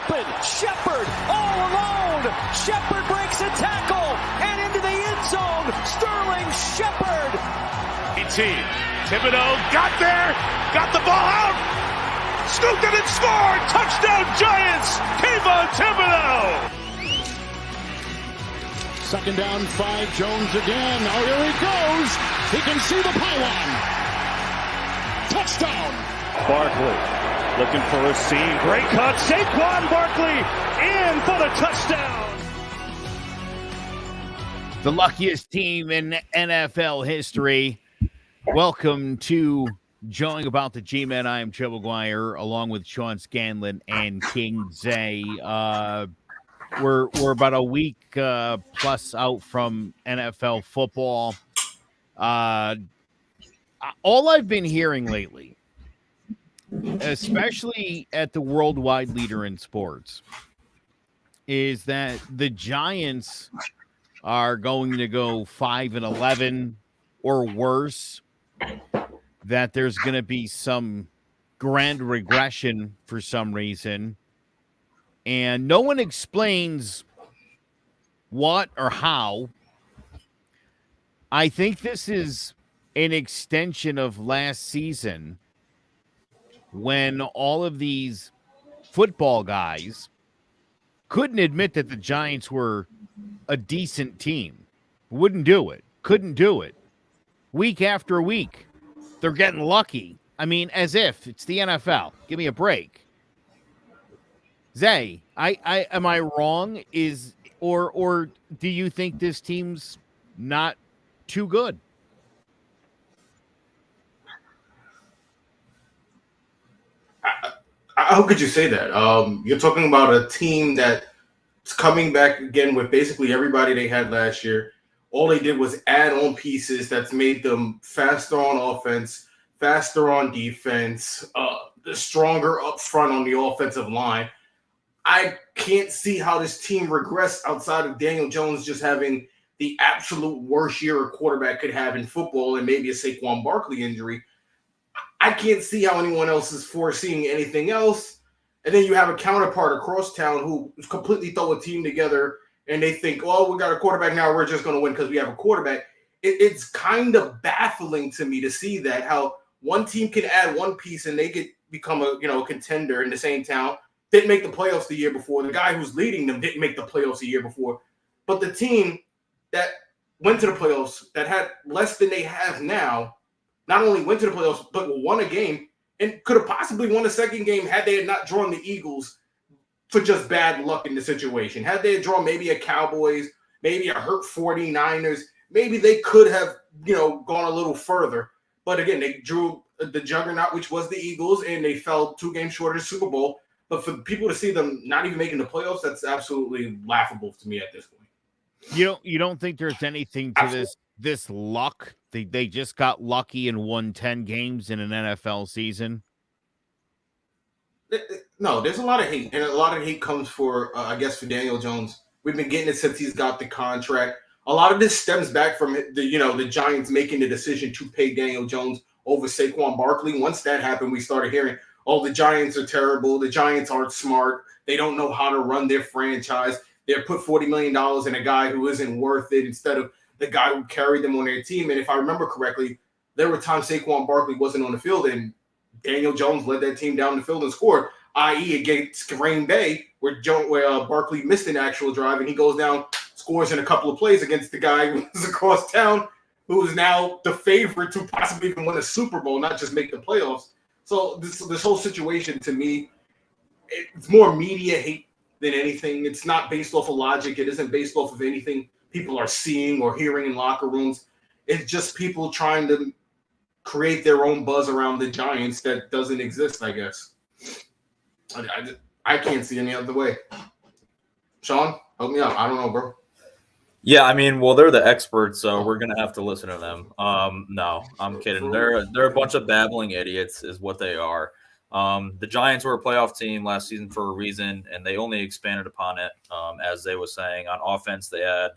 open. Shepard all alone. Shepard breaks a tackle and into the end zone. Sterling Shepard. Thibodeau got there, got the ball out, scooped it and scored. Touchdown Giants. Kayvon Thibodeau. Second down, 5. Jones again. Oh, here he goes. He can see the pylon. Touchdown. Barkley looking for a seam. Great cut. Saquon Barkley in for the touchdown. The luckiest team in NFL history. Welcome to Joing About the G-Men. I am Joe McGuire, along with Sean Scanlon and King Zay. We're about a week plus out from NFL football. All I've been hearing lately, especially at the worldwide leader in sports, is that the Giants are going to go 5-11 or worse, that there's going to be some grand regression for some reason, and no one explains what or how. I think this is an extension of last season when all of these football guys couldn't admit that the Giants were a decent team. Wouldn't do it. Couldn't do it. Week after week, they're getting lucky. I mean, as if it's the NFL. Give me a break. Zay, I am I wrong? Or do you think this team's not too good? How could you say that? You're talking about a team that's coming back again with basically everybody they had last year. All they did was add on pieces that's made them faster on offense, faster on defense, stronger up front on the offensive line. I can't see how this team regressed outside of Daniel Jones just having the absolute worst year a quarterback could have in football and maybe a Saquon Barkley injury. I can't see how anyone else is foreseeing anything else. And then you have a counterpart across town who completely throw a team together and they think, oh, we got a quarterback now, we're just going to win because we have a quarterback. It's kind of baffling to me to see that, how one team can add one piece and they become a contender in the same town. Didn't make the playoffs the year before. The guy who's leading them didn't make the playoffs the year before. But the team that went to the playoffs, that had less than they have now, not only went to the playoffs, but won a game and could have possibly won a second game had they not drawn the Eagles for just bad luck in the situation. Had they drawn maybe a Cowboys, maybe a hurt 49ers, maybe they could have, gone a little further. But again, they drew the juggernaut, which was the Eagles, and they fell 2 games short of the Super Bowl. But for people to see them not even making the playoffs, that's absolutely laughable to me at this point. You don't think there's anything to this luck? They just got lucky and won 10 games in an NFL season? No, there's a lot of hate, and a lot of hate comes for Daniel Jones. We've been getting it since he's got the contract. A lot of this stems back from the Giants making the decision to pay Daniel Jones over Saquon Barkley. Once that happened, we started hearing, oh, the Giants are terrible. The Giants aren't smart. They don't know how to run their franchise. They put $40 million in a guy who isn't worth it instead of the guy who carried them on their team. And if I remember correctly, there were times Saquon Barkley wasn't on the field and Daniel Jones led that team down the field and scored, i.e. against Green Bay, where Barkley missed an actual drive and he goes down, scores in a couple of plays against the guy who was across town, who is now the favorite to possibly even win a Super Bowl, not just make the playoffs. So this whole situation, to me, it's more media hate than anything. It's not based off of logic. It isn't based off of anything people are seeing or hearing in locker rooms. It's just people trying to create their own buzz around the Giants that doesn't exist, I guess. I can't see any other way. Sean, help me out. I don't know, bro. Yeah, I mean, well, they're the experts, so we're gonna have to listen to them. No, I'm kidding. They're a bunch of babbling idiots, is what they are. The Giants were a playoff team last season for a reason, and they only expanded upon it. As they was saying, on offense, they had,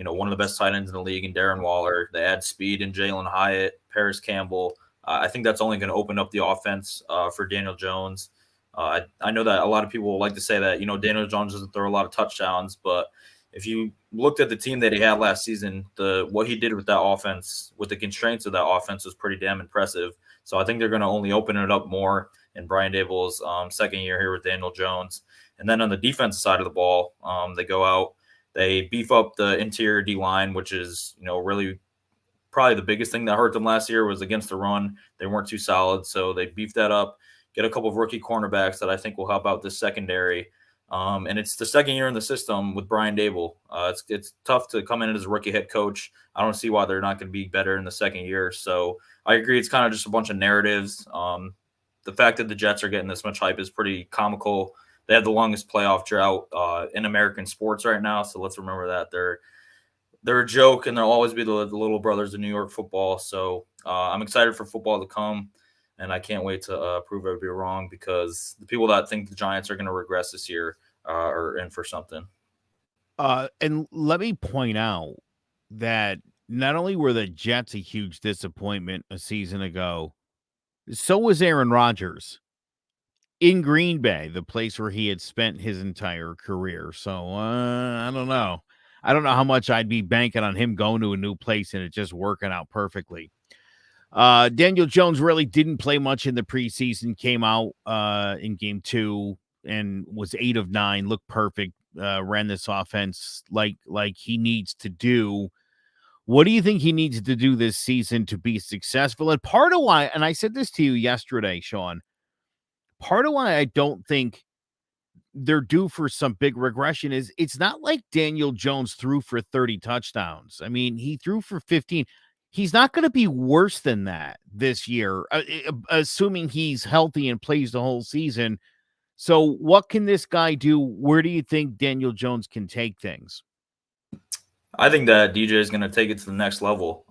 one of the best tight ends in the league in Darren Waller. They had speed in Jalen Hyatt, Paris Campbell. I think that's only going to open up the offense for Daniel Jones. I know that a lot of people like to say that, Daniel Jones doesn't throw a lot of touchdowns, but if you looked at the team that he had last season, what he did with that offense, with the constraints of that offense, was pretty damn impressive. So I think they're going to only open it up more in Brian Dable's second year here with Daniel Jones. And then on the defensive side of the ball, they go out, they beef up the interior D-line, which is, really probably the biggest thing that hurt them last year was against the run. They weren't too solid, so they beefed that up, get a couple of rookie cornerbacks that I think will help out this secondary. And it's the second year in the system with Brian Dable. It's tough to come in as a rookie head coach. I don't see why they're not going to be better in the second year. So I agree. It's kind of just a bunch of narratives. The fact that the Jets are getting this much hype is pretty comical. They have the longest playoff drought in American sports right now. So let's remember that they're a joke, and they'll always be the little brothers of New York football. So I'm excited for football to come. And I can't wait to prove everybody wrong, because the people that think the Giants are going to regress this year are in for something. And let me point out that not only were the Jets a huge disappointment a season ago, so was Aaron Rodgers in Green Bay, the place where he had spent his entire career. So I don't know. I don't know how much I'd be banking on him going to a new place and it just working out perfectly. Daniel Jones really didn't play much in the preseason, came out in game 2 and was 8 of 9, looked perfect, ran this offense like he needs to do. What do you think he needs to do this season to be successful? And part of why, and I said this to you yesterday, Sean, part of why I don't think they're due for some big regression is it's not like Daniel Jones threw for 30 touchdowns. I mean, he threw for 15. He's not going to be worse than that this year, assuming he's healthy and plays the whole season. So what can this guy do? Where do you think Daniel Jones can take things? I think that DJ is going to take it to the next level.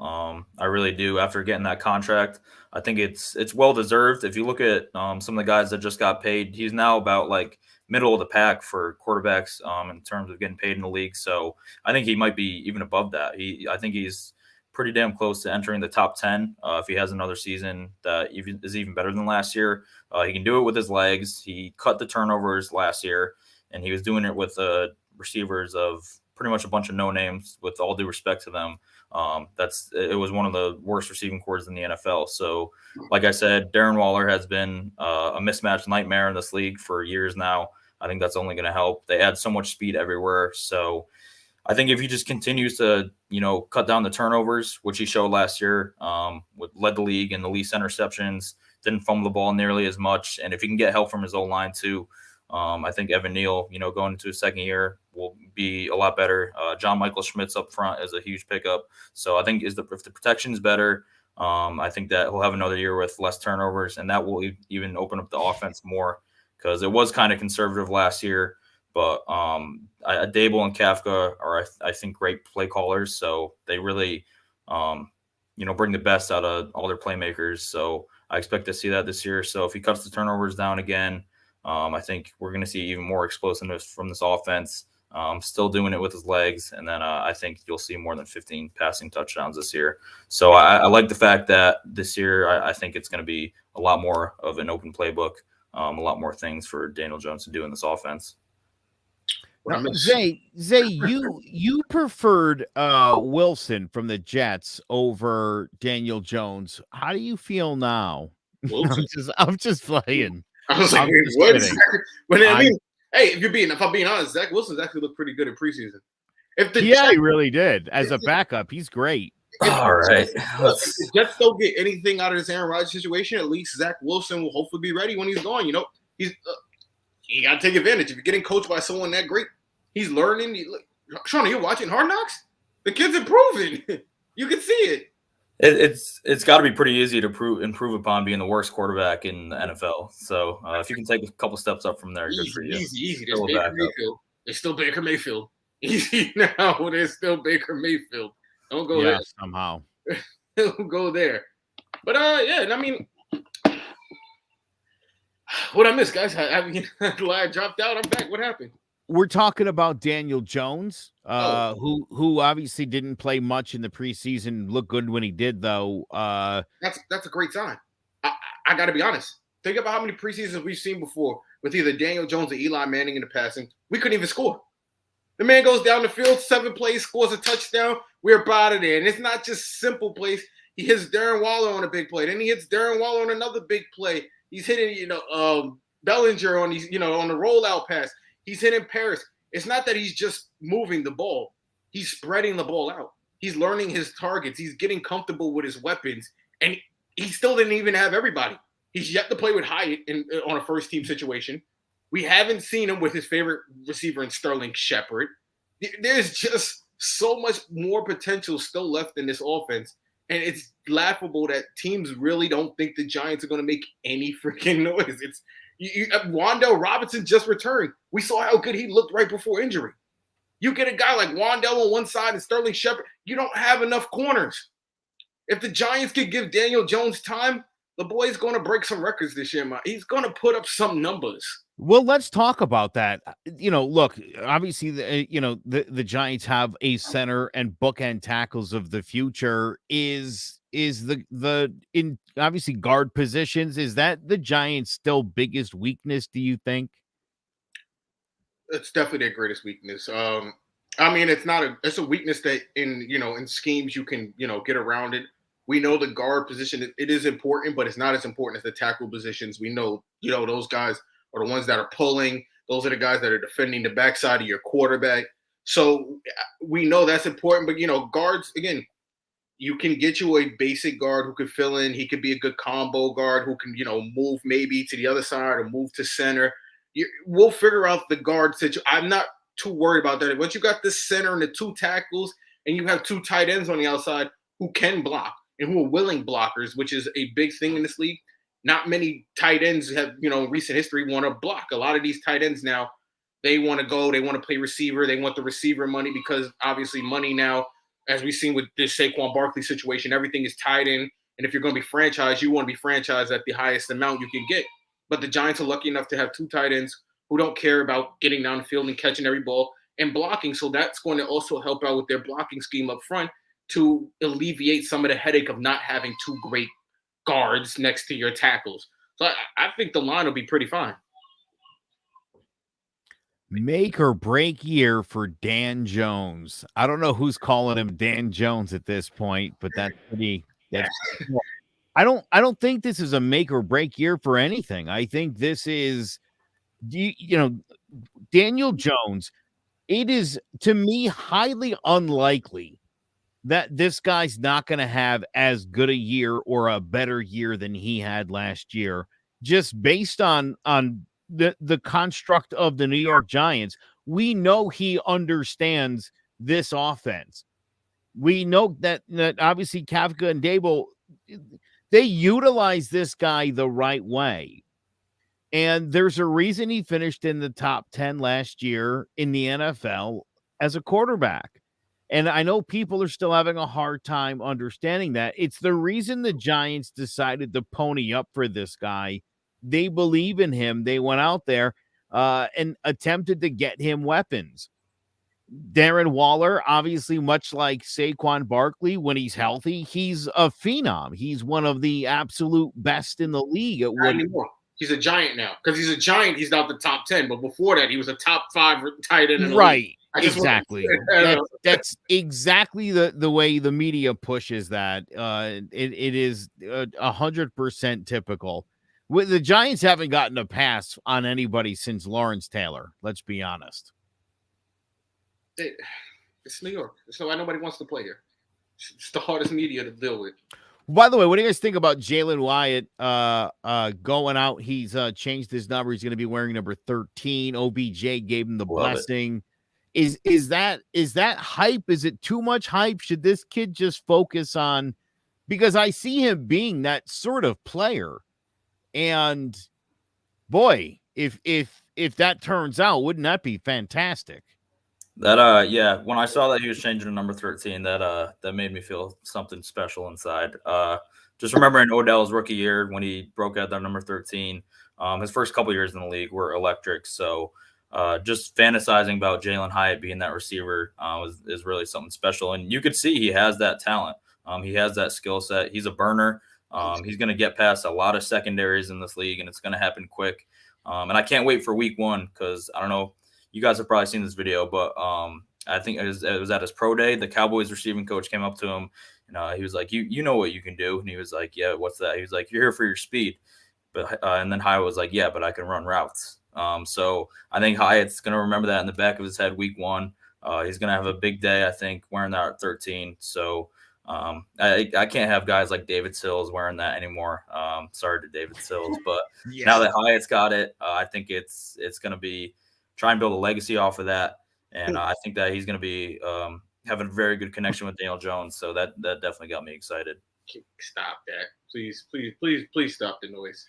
I really do. After getting that contract, I think it's well deserved. If you look at some of the guys that just got paid, he's now about like middle of the pack for quarterbacks in terms of getting paid in the league. So I think he might be even above that. I think he's pretty damn close to entering the top 10 if he has another season that is even better than last year. He can do it with his legs. He cut the turnovers last year, and he was doing it with receivers of pretty much a bunch of no names, with all due respect to them. It was one of the worst receiving corps in the NFL. So like I said, Darren Waller has been a mismatch nightmare in this league for years now. I think that's only going to help. They add so much speed everywhere. So I think if he just continues to, cut down the turnovers, which he showed last year, led the league in the least interceptions, didn't fumble the ball nearly as much. And if he can get help from his O-line too, I think Evan Neal, going into his second year, will be a lot better. John Michael Schmitz up front is a huge pickup. So I think if the protection is better, I think that he'll have another year with less turnovers, and that will even open up the offense more, because it was kind of conservative last year. But Dable and Kafka are, I think, great play callers. So they really, bring the best out of all their playmakers. So I expect to see that this year. So if he cuts the turnovers down again, I think we're going to see even more explosiveness from this offense. Still doing it with his legs. And then I think you'll see more than 15 passing touchdowns this year. So I like the fact that this year I think it's going to be a lot more of an open playbook, a lot more things for Daniel Jones to do in this offense. Now, Zay, you preferred Wilson from the Jets over Daniel Jones. How do you feel now? I'm just playing. I was like, what? But I mean, hey, if I'm being honest, Zach Wilson's actually looked pretty good in preseason. He really did. As a backup, he's great. All right. If the Jets don't get anything out of this Aaron Rodgers situation, at least Zach Wilson will hopefully be ready when he's gone. You got to take advantage. If you're getting coached by someone that great, he's learning. Sean, are you watching Hard Knocks? The kid's improving. You can see it. It's got to be pretty easy to improve upon being the worst quarterback in the NFL. So if you can take a couple steps up from there, good for you. Easy. There's Baker Mayfield. There's still Baker Mayfield. Easy now. There's still Baker Mayfield. Don't go there. Somehow. Don't go there. But I mean, what I missed, guys? I dropped out. I'm back. What happened? We're talking about Daniel Jones, who obviously didn't play much in the preseason. Looked good when he did, though. That's a great sign. I got to be honest. Think about how many preseasons we've seen before. with either Daniel Jones or Eli Manning in the passing, we couldn't even score. The man goes down the field, 7 plays, scores a touchdown. We're out of there. And it's not just simple plays. He hits Darren Waller on a big play. Then he hits Darren Waller on another big play. He's hitting, Bellinger on these, on the rollout pass. He's hitting Paris. It's not that he's just moving the ball. He's spreading the ball out. He's learning his targets. He's getting comfortable with his weapons. And he still didn't even have everybody. He's yet to play with Hyatt on a first-team situation. We haven't seen him with his favorite receiver in Sterling Shepard. There's just so much more potential still left in this offense. And it's laughable that teams really don't think the Giants are going to make any freaking noise. Wan'Dale Robinson just returned. We saw how good he looked right before injury. You get a guy like Wan'Dale on one side and Sterling Shepard, you don't have enough corners. If the Giants could give Daniel Jones time, the boy's going to break some records this year, man. He's going to put up some numbers. Well, let's talk about that. Look, obviously, the Giants have a center and bookend tackles of the future. Is the obviously guard positions? Is that the Giants' still biggest weakness? Do you think? It's definitely their greatest weakness. It's a weakness that in schemes you can, get around it. We know the guard position, it is important, but it's not as important as the tackle positions. We know, those guys are the ones that are pulling. Those are the guys that are defending the backside of your quarterback. So we know that's important, but, guards, again, you can get you a basic guard who could fill in. He could be a good combo guard who can, move maybe to the other side or move to center. We'll figure out the guard situation. I'm not too worried about that. Once you got the center and the 2 tackles and you have 2 tight ends on the outside who can block and who are willing blockers, which is a big thing in this league. Not many tight ends have, in recent history want to block. A lot of these tight ends now, they want to go, they want to play receiver. They want the receiver money because obviously money now, as we've seen with this Saquon Barkley situation, everything is tied in. And if you're going to be franchised, you want to be franchised at the highest amount you can get. But the Giants are lucky enough to have 2 tight ends who don't care about getting down the field and catching every ball and blocking. So that's going to also help out with their blocking scheme up front to alleviate some of the headache of not having 2 great guards next to your tackles. So I think the line will be pretty fine. Make or break year for Dan Jones. I don't know who's calling him Dan Jones at this point, but that's pretty. I don't think this is a make or break year for anything. I think this is, Daniel Jones. It is, to me, highly unlikely that this guy's not going to have as good a year or a better year than he had last year, just based on the construct of the New York Giants. We know he understands this offense. We know that obviously Kafka and Dable, they utilize this guy the right way. And there's a reason he finished in the top 10 last year in the NFL as a quarterback. And I know people are still having a hard time understanding that. It's the reason the Giants decided to pony up for this guy. They believe in him. They went out there and attempted to get him weapons. Darren Waller, obviously, much like Saquon Barkley, when he's healthy, he's a phenom. He's one of the absolute best in the league. Not anymore. He's a Giant now. Because he's a Giant, he's not the top 10. But before that, he was a top 5 tight end in the league. Exactly. That's exactly the way the media pushes that. It is 100% typical. The Giants haven't gotten a pass on anybody since Lawrence Taylor. Let's be honest. It's New York. It's why nobody wants to play here. It's the hardest media to deal with. By the way, what do you guys think about Jalen Wyatt going out? He's changed his number. He's going to be wearing number 13. OBJ gave him the blessing. Is that hype? Is it too much hype? Should this kid just focus on, because I see him being that sort of player. And boy, if that turns out, wouldn't that be fantastic? That when I saw that he was changing to number 13, that made me feel something special inside. Just remembering Odell's rookie year when he broke out that number 13. His first couple years in the league were electric. So just fantasizing about Jalen Hyatt being that receiver is really something special. And you could see he has that talent. He has that skill set. He's a burner. He's going to get past a lot of secondaries in this league, and it's going to happen quick. And I can't wait for week 1 because I don't know, you guys have probably seen this video, but I think it was at his pro day. The Cowboys receiving coach came up to him and he was like, you know what you can do. And he was like, yeah, what's that? He was like, you're here for your speed. But and then Hyatt was like, yeah, but I can run routes. So I think Hyatt's going to remember that in the back of his head week 1. He's going to have a big day, I think, wearing that at 13. So I can't have guys like David Sills wearing that anymore. Sorry to David Sills, but now that Hyatt's got it, I think it's going to be try and build a legacy off of that. And I think that he's going to be having a very good connection with Daniel Jones. So that definitely got me excited. Stop that. Please stop the noise.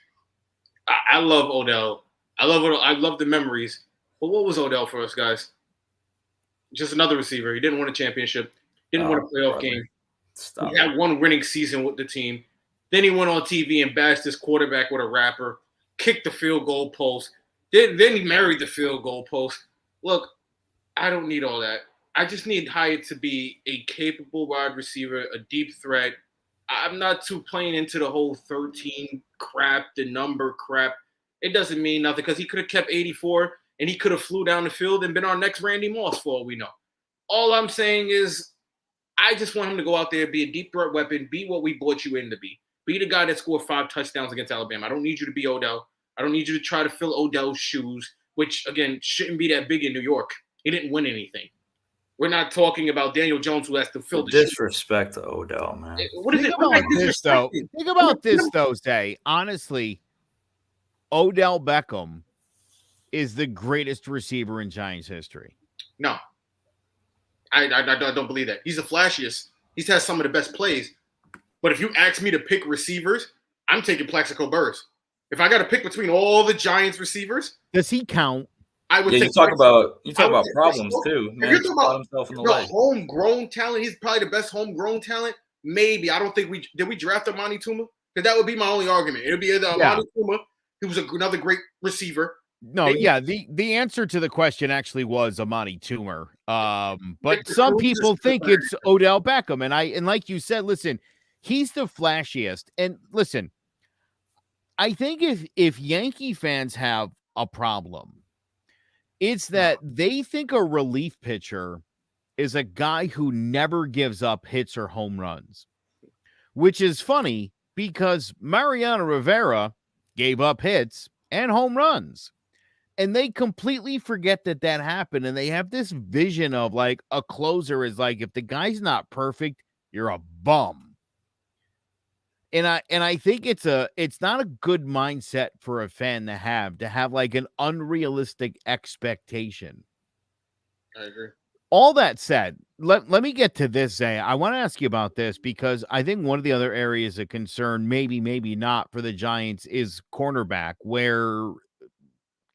I love Odell. I love the memories. But what was Odell for us, guys? Just another receiver. He didn't win a championship. Didn't win a playoff game. He had one winning season with the team. Then he went on TV and bashed his quarterback with a rapper, kicked the field goal post. Then he married the field goal post. Look, I don't need all that. I just need Hyatt to be a capable wide receiver, a deep threat. I'm not too playing into the whole 13 crap, the number crap. It doesn't mean nothing because he could have kept 84 and he could have flew down the field and been our next Randy Moss for all we know. All I'm saying is I just want him to go out there, be a deep threat weapon, be what we brought you in to be. Be the guy that scored 5 touchdowns against Alabama. I don't need you to be Odell. I don't need you to try to fill Odell's shoes, which, again, shouldn't be that big in New York. He didn't win anything. We're not talking about Daniel Jones who has to fill the disrespect to Odell, man. What is Think it? about this, though. Think about this, though, Zay. Honestly, Odell Beckham is the greatest receiver in Giants history. No. I don't believe that. He's the flashiest. He's had some of the best plays. But if you ask me to pick receivers, I'm taking Plaxico Burress. If I got to pick between all the Giants receivers, does he count? I would. You talk about problems too. Man, you're talking about homegrown talent. He's probably the best homegrown talent. Maybe I don't think we draft Amani Tuma because that would be my only argument. It would be either Amani Tuma, who was another great receiver. No, the answer to the question actually was Amani Toomer. But some people think it's Odell Beckham, and like you said, listen, he's the flashiest. And listen, I think if Yankee fans have a problem, it's that they think a relief pitcher is a guy who never gives up hits or home runs, which is funny because Mariano Rivera gave up hits and home runs. And they completely forget that happened. And they have this vision of like a closer is like, if the guy's not perfect, you're a bum. And I think it's not a good mindset for a fan to have like an unrealistic expectation. I agree. All that said, let me get to this, Zay. I want to ask you about this because I think one of the other areas of concern, maybe not for the Giants, is cornerback, where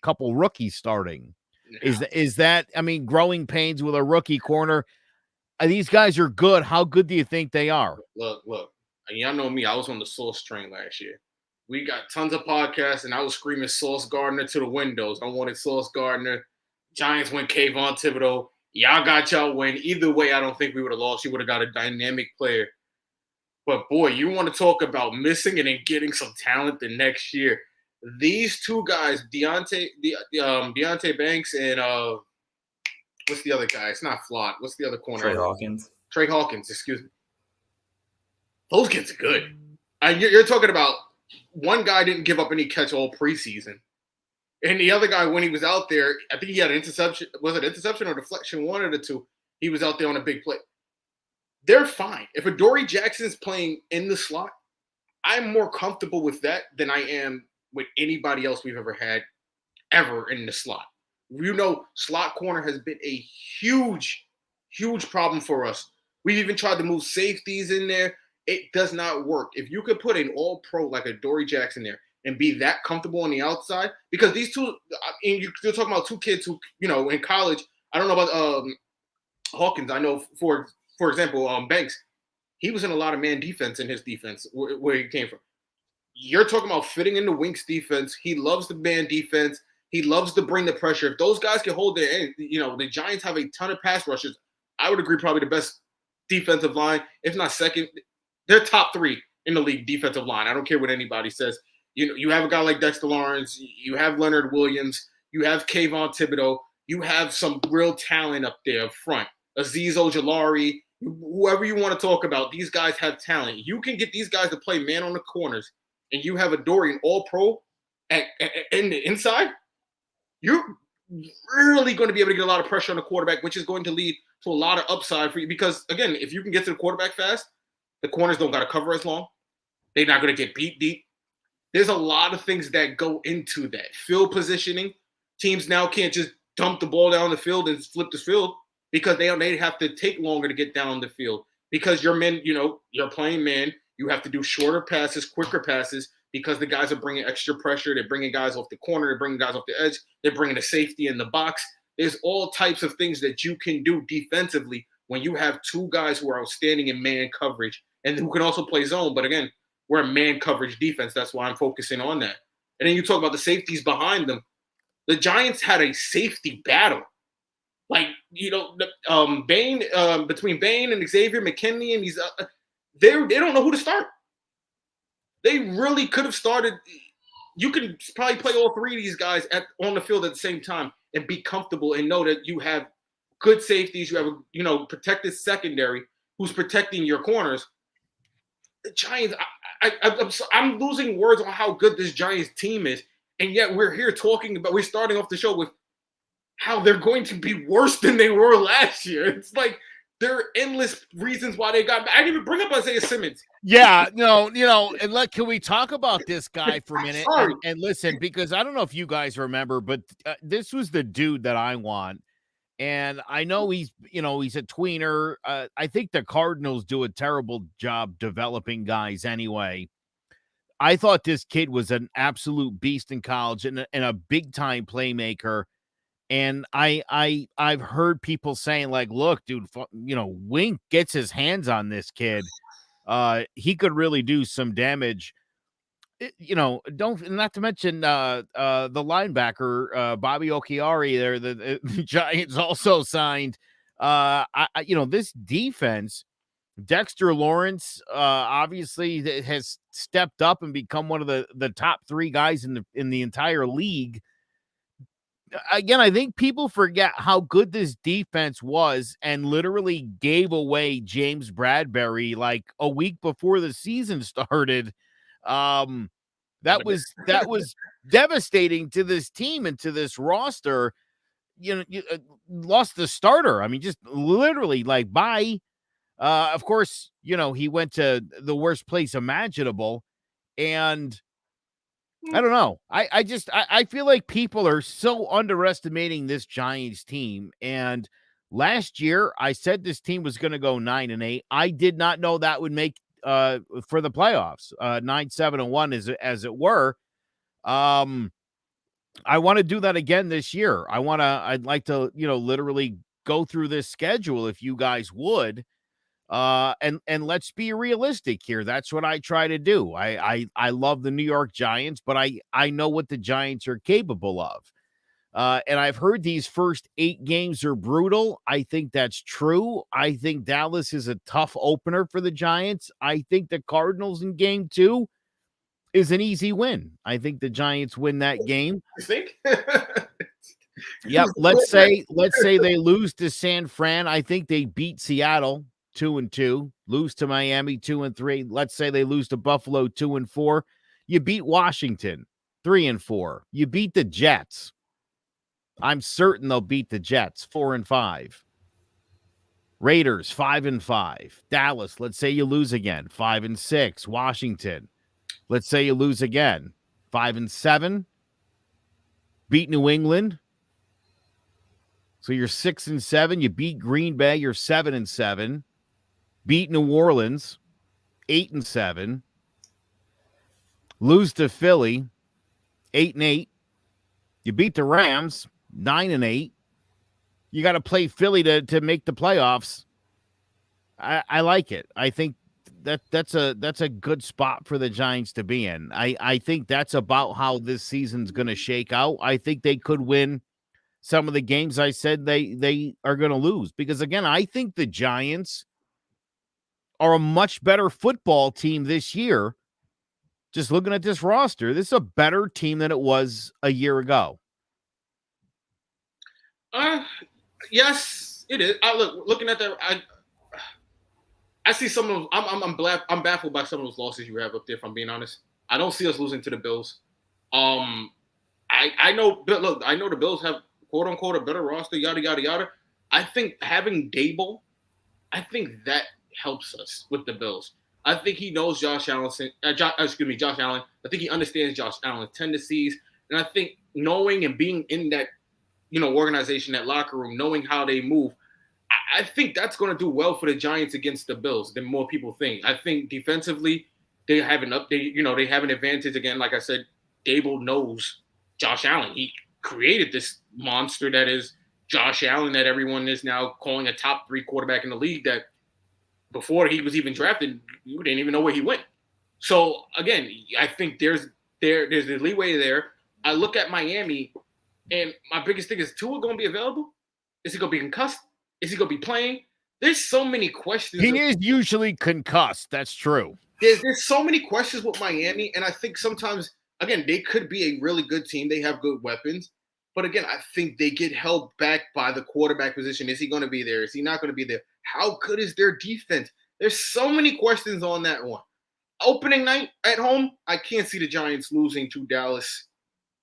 couple rookies starting. Is that, I mean, growing pains with a rookie corner? These guys are good. How good do you think they are? Look. Y'all know me. I was on the Sauce train last year. We got tons of podcasts, and I was screaming Sauce Gardner to the windows. I wanted Sauce Gardner. Giants went Kayvon Thibodeau. Y'all got y'all win. Either way, I don't think we would have lost. You would have got a dynamic player. But, boy, you want to talk about missing and then getting some talent the next year. These two guys, Deontay Banks and what's the other guy? It's not Flott. What's the other corner? Trey Hawkins, excuse me. Those kids are good. You're talking about one guy didn't give up any catch all preseason. And the other guy, when he was out there, I think he had an interception. Was it interception or deflection? One of the two. He was out there on a big play. They're fine. If Adoree Jackson's playing in the slot, I'm more comfortable with that than I am with anybody else we've ever had ever in the slot. You know, slot corner has been a huge, huge problem for us. We've even tried to move safeties in there. It does not work. If you could put an all-pro like Adoree Jackson there and be that comfortable on the outside, because these two, you're talking about two kids who, you know, in college, I don't know about Hawkins. I know, for example, Banks, he was in a lot of man defense in his defense where he came from. You're talking about fitting in the Winks defense. He loves the man defense. He loves to bring the pressure. If those guys can hold their end, you know, the Giants have a ton of pass rushers. I would agree probably the best defensive line, if not second. They're top 3 in the league defensive line. I don't care what anybody says. You have a guy like Dexter Lawrence. You have Leonard Williams. You have Kayvon Thibodeau. You have some real talent up there up front. Azeez Ojulari, whoever you want to talk about, these guys have talent. You can get these guys to play man on the corners, and you have a Dorian All-Pro in the inside. You're really going to be able to get a lot of pressure on the quarterback, which is going to lead to a lot of upside for you. Because, again, if you can get to the quarterback fast, the corners don't got to cover as long. They're not going to get beat deep. There's a lot of things that go into that. Field positioning. Teams now can't just dump the ball down the field and flip the field because they have to take longer to get down the field. Because your men, you're playing man. You have to do shorter passes, quicker passes, because the guys are bringing extra pressure. They're bringing guys off the corner. They're bringing guys off the edge. They're bringing the safety in the box. There's all types of things that you can do defensively when you have two guys who are outstanding in man coverage and who can also play zone. But again, we're a man coverage defense. That's why I'm focusing on that. And then you talk about the safeties behind them. The Giants had a safety battle. Like, Bain, between Bain and Xavier McKinney and these, they don't know who to start. They really could have started. You can probably play all three of these guys on the field at the same time and be comfortable and know that you have good safeties. You have a protected secondary who's protecting your corners. The Giants, I'm losing words on how good this Giants team is, and yet we're here talking about. We're starting off the show with how they're going to be worse than they were last year. It's like there are endless reasons why they got. I didn't even bring up Isaiah Simmons. Yeah, no, and can we talk about this guy for a minute? And listen, because I don't know if you guys remember, but this was the dude that I want. And I know he's a tweener. I think the Cardinals do a terrible job developing guys anyway. I thought this kid was an absolute beast in college and a big-time playmaker. And I've heard people saying, like, look, dude, Wink gets his hands on this kid. He could really do some damage. Not to mention the linebacker Bobby Okiari there. The Giants also signed. This defense, Dexter Lawrence, obviously has stepped up and become one of the top three guys in the entire league. Again, I think people forget how good this defense was and literally gave away James Bradbury like a week before the season started. That was devastating to this team and to this roster. You lost the starter. I mean, just literally like bye. Of course, he went to the worst place imaginable, and I don't know. I feel like people are so underestimating this Giants team. And last year, I said this team was going to go 9-8. I did not know that would make for the playoffs 9-7-1 as it were. I want to do that again this year. I'd like to literally go through this schedule if you guys would. And let's be realistic here. That's what I try to do. I love the New York Giants, but I know what the Giants are capable of. And I've heard these first 8 games are brutal. I think that's true. I think Dallas is a tough opener for the Giants. I think the Cardinals in game 2 is an easy win. I think the Giants win that game. You think? Yep. Let's say they lose to San Fran. I think they beat Seattle 2-2, lose to Miami 2-3. Let's say they lose to Buffalo 2-4. You beat Washington 3-4. You beat the Jets. I'm certain they'll beat the Jets 4-5. Raiders 5-5. Dallas, let's say you lose again 5-6. Washington, let's say you lose again 5-7. Beat New England. So you're 6-7. You beat Green Bay. You're 7-7. Beat New Orleans, 8-7. Lose to Philly, 8-8. You beat the Rams, 9-8. You got to play Philly to make the playoffs. I like it. I think that's a good spot for the Giants to be in. I think that's about how this season's going to shake out. I think they could win some of the games I said they are going to lose. Because, again, I think the Giants are a much better football team this year just looking at this roster, this is a better team than it was a year ago. Yes, it is. Looking at that, I see some of. I'm baffled by some of those losses you have up there. If I'm being honest, I don't see us losing to the Bills. I know. Look, I know the Bills have quote unquote a better roster. Yada yada yada. I think having Dable, I think that helps us with the Bills. I think he knows Josh Allen. Josh Allen. I think he understands Josh Allen's tendencies, and I think knowing and being in that, organization, that locker room, knowing how they move, I think that's going to do well for the Giants against the Bills than more people think. I think defensively they have an update. They have an advantage again. Like I said, Dable knows Josh Allen. He created this monster that is Josh Allen that everyone is now calling a top 3 quarterback in the league that before he was even drafted, you didn't even know where he went. So, again, I think there's the leeway there. I look at Miami, and my biggest thing is Tua going to be available? Is he going to be concussed? Is he going to be playing? There's so many questions. He is usually concussed. That's true. There's so many questions with Miami, and I think sometimes, again, they could be a really good team. They have good weapons. But again, I think they get held back by the quarterback position. Is he going to be there? Is he not going to be there? How good is their defense? There's so many questions on that one. Opening night at home, I can't see the Giants losing to Dallas.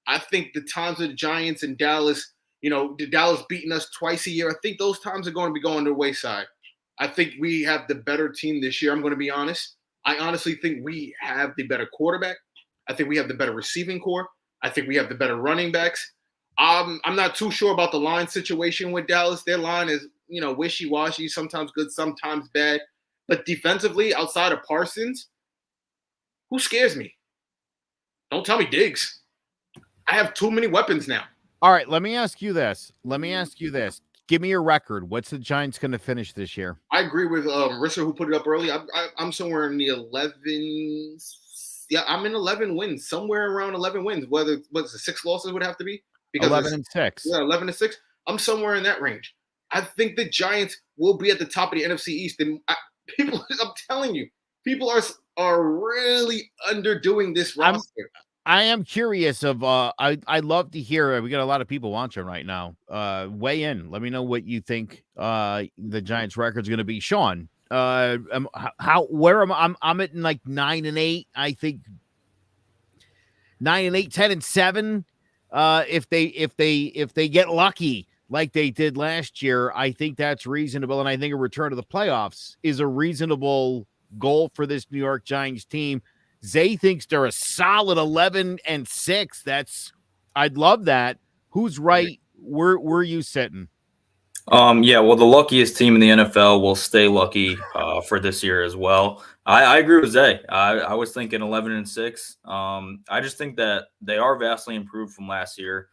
I think the times of the Giants and Dallas, the Dallas beating us twice a year, I think those times are going to be going to the wayside. I think we have the better team this year, I'm going to be honest. I honestly think we have the better quarterback. I think we have the better receiving core. I think we have the better running backs. I'm not too sure about the line situation with Dallas. Their line is, wishy-washy, sometimes good, sometimes bad. But defensively, outside of Parsons, who scares me? Don't tell me Diggs. I have too many weapons now. All right, let me ask you this. Give me your record. What's the Giants going to finish this year? I agree with Risser, who put it up early. I'm somewhere in the 11. Yeah, I'm in 11 wins, somewhere around 11 wins. What's the 6 losses would have to be? Because 11-6. Yeah, 11-6. I'm somewhere in that range. I think the Giants will be at the top of the NFC East. And I'm telling you, people are really underdoing this roster. I am curious of I'd love to hear. We got a lot of people watching right now. Weigh in. Let me know what you think the Giants record's going to be. Sean, I'm at like 9-8. I think 9-8, 10-7. If they get lucky like they did last year, I think that's reasonable, and I think a return to the playoffs is a reasonable goal for this New York Giants team. Zay thinks they're a solid 11-6. I'd love that. Who's right? Where are you sitting? Yeah, well, the luckiest team in the NFL will stay lucky for this year as well. I agree with Zay. I was thinking 11-6. I just think that they are vastly improved from last year.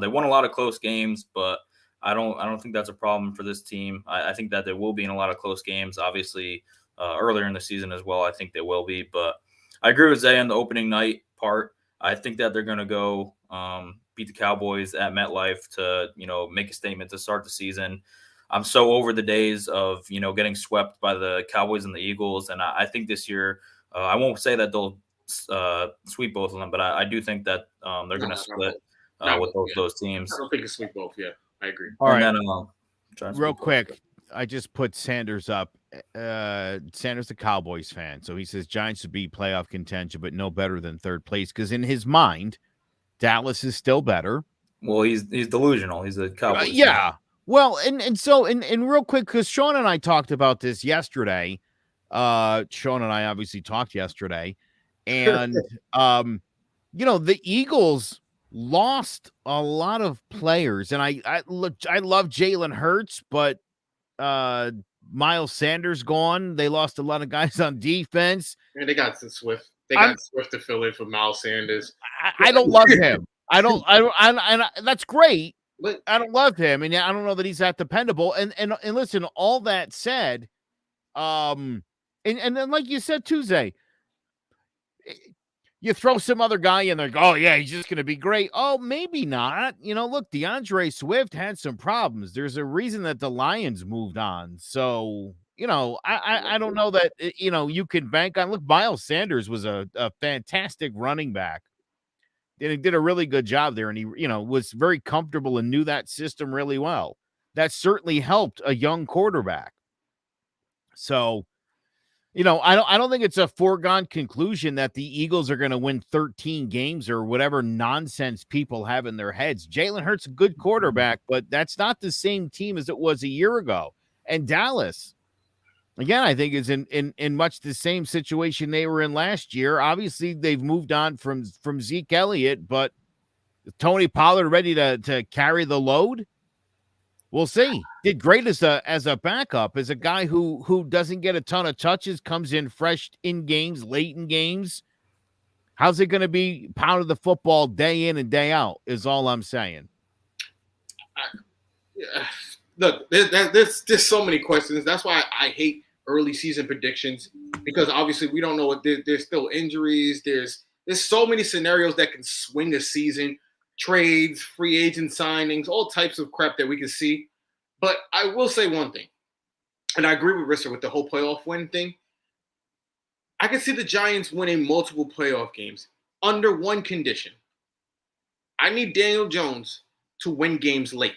They won a lot of close games, but I don't think that's a problem for this team. I think that they will be in a lot of close games. Obviously, earlier in the season as well, I think they will be. But I agree with Zay on the opening night part. I think that they're going to go beat the Cowboys at MetLife to, make a statement to start the season. I'm so over the days of, getting swept by the Cowboys and the Eagles. And I think this year, I won't say that they'll sweep both of them, but I do think that they're going to split with those teams. I don't think it's sweep both. Yeah, I agree. All right. Then, real quick, I just put Sanders up. Sanders a Cowboys fan, so he says Giants would be playoff contention, but no better than third place because in his mind, Dallas is still better. Well, he's delusional. He's a Cowboys yeah. fan. Well, and so real quick, because Sean and I talked about this yesterday. Sean and I obviously talked yesterday, and the Eagles lost a lot of players, and I love Jalen Hurts, but Miles Sanders gone. They lost a lot of guys on defense. And they got Swift. They got Swift to fill in for Miles Sanders. I don't love him. I that's great. But I don't love him, and I don't know that he's that dependable. And listen, all that said, and then like you said, Tuesday, you throw some other guy in there, oh yeah, he's just gonna be great. Oh, maybe not. Look, DeAndre Swift had some problems. There's a reason that the Lions moved on. So I don't know that you can bank on. Look, Miles Sanders was a fantastic running back. He did a really good job there, and he was very comfortable and knew that system really well. That certainly helped a young quarterback. So, I don't think it's a foregone conclusion that the Eagles are going to win 13 games or whatever nonsense people have in their heads. Jalen Hurts, a good quarterback, but that's not the same team as it was a year ago. And Dallas, again, I think is in much the same situation they were in last year. Obviously, they've moved on from Zeke Elliott, but is Tony Pollard ready to carry the load? We'll see. Did great as a backup, as a guy who doesn't get a ton of touches, comes in fresh in games, late in games. How's it going to be pounding the football day in and day out is all I'm saying. Look, there's so many questions. That's why I hate early season predictions, because obviously we don't know what there's still injuries. There's so many scenarios that can swing a season. Trades, free agent signings, all types of crap that we can see. But I will say one thing, and I agree with Risser with the whole playoff win thing. I can see the Giants winning multiple playoff games under one condition. I need Daniel Jones to win games late.